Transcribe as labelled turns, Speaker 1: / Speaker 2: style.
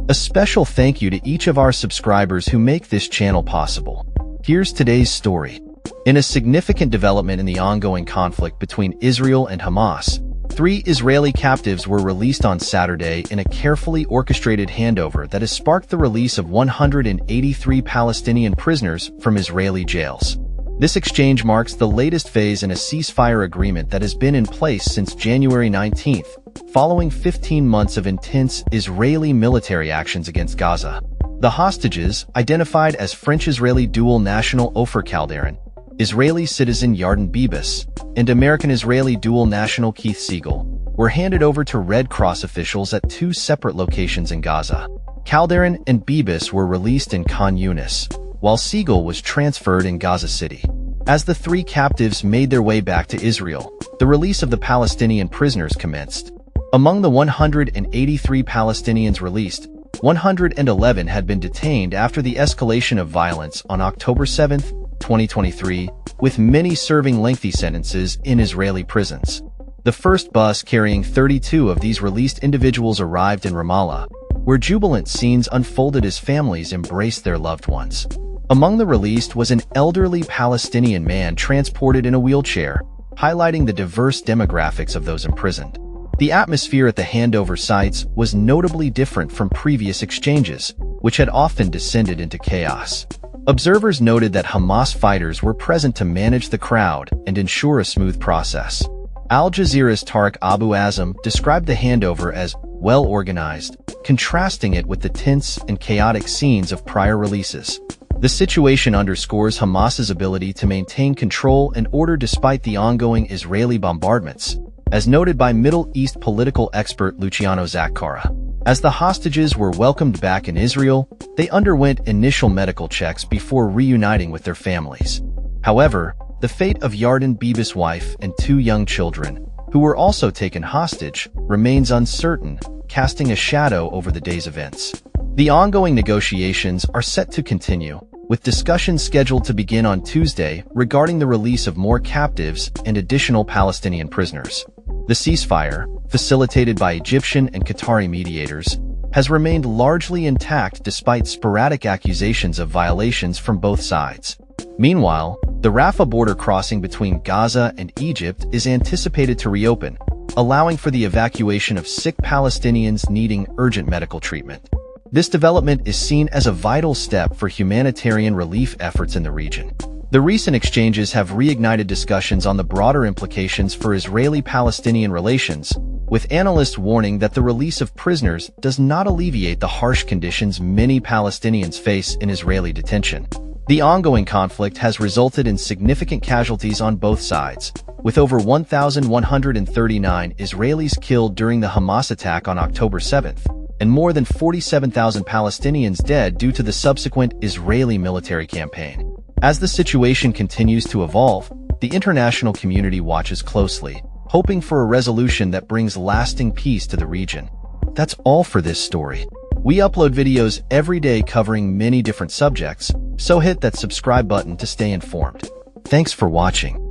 Speaker 1: A special thank you to each of our subscribers who make this channel possible. Here's today's story. In a significant development in the ongoing conflict between Israel and Hamas, 3 Israeli captives were released on Saturday in a carefully orchestrated handover that has sparked the release of 183 Palestinian prisoners from Israeli jails. This exchange marks the latest phase in a ceasefire agreement that has been in place since January 19th, following 15 months of intense Israeli military actions against Gaza. The hostages, identified as French-Israeli dual national Ofer Calderon, Israeli citizen Yarden Bibas, and American-Israeli dual national Keith Siegel, were handed over to Red Cross officials at 2 separate locations in Gaza. Calderon and Bibas were released in Khan Yunis, while Siegel was transferred in Gaza City. As the 3 captives made their way back to Israel, the release of the Palestinian prisoners commenced. Among the 183 Palestinians released, 111 had been detained after the escalation of violence on October 7, 2023, with many serving lengthy sentences in Israeli prisons. The first bus carrying 32 of these released individuals arrived in Ramallah, where jubilant scenes unfolded as families embraced their loved ones. Among the released was an elderly Palestinian man transported in a wheelchair, highlighting the diverse demographics of those imprisoned. The atmosphere at the handover sites was notably different from previous exchanges, which had often descended into chaos. Observers noted that Hamas fighters were present to manage the crowd and ensure a smooth process. Al Jazeera's Tariq Abu Azam described the handover as well-organized, contrasting it with the tense and chaotic scenes of prior releases. The situation underscores Hamas's ability to maintain control and order despite the ongoing Israeli bombardments, as noted by Middle East political expert Luciano Zakara. As the hostages were welcomed back in Israel, they underwent initial medical checks before reuniting with their families. However, the fate of Yarden Bibas' wife and 2 young children, who were also taken hostage, remains uncertain, casting a shadow over the day's events. The ongoing negotiations are set to continue, with discussions scheduled to begin on Tuesday regarding the release of more captives and additional Palestinian prisoners. The ceasefire, facilitated by Egyptian and Qatari mediators, has remained largely intact despite sporadic accusations of violations from both sides. Meanwhile, the Rafah border crossing between Gaza and Egypt is anticipated to reopen, allowing for the evacuation of sick Palestinians needing urgent medical treatment. This development is seen as a vital step for humanitarian relief efforts in the region. The recent exchanges have reignited discussions on the broader implications for Israeli-Palestinian relations, with analysts warning that the release of prisoners does not alleviate the harsh conditions many Palestinians face in Israeli detention. The ongoing conflict has resulted in significant casualties on both sides, with over 1,139 Israelis killed during the Hamas attack on October 7th, and more than 47,000 Palestinians dead due to the subsequent Israeli military campaign. As the situation continues to evolve, the international community watches closely, hoping for a resolution that brings lasting peace to the region. That's all for this story. We upload videos every day covering many different subjects, so hit that subscribe button to stay informed. Thanks for watching.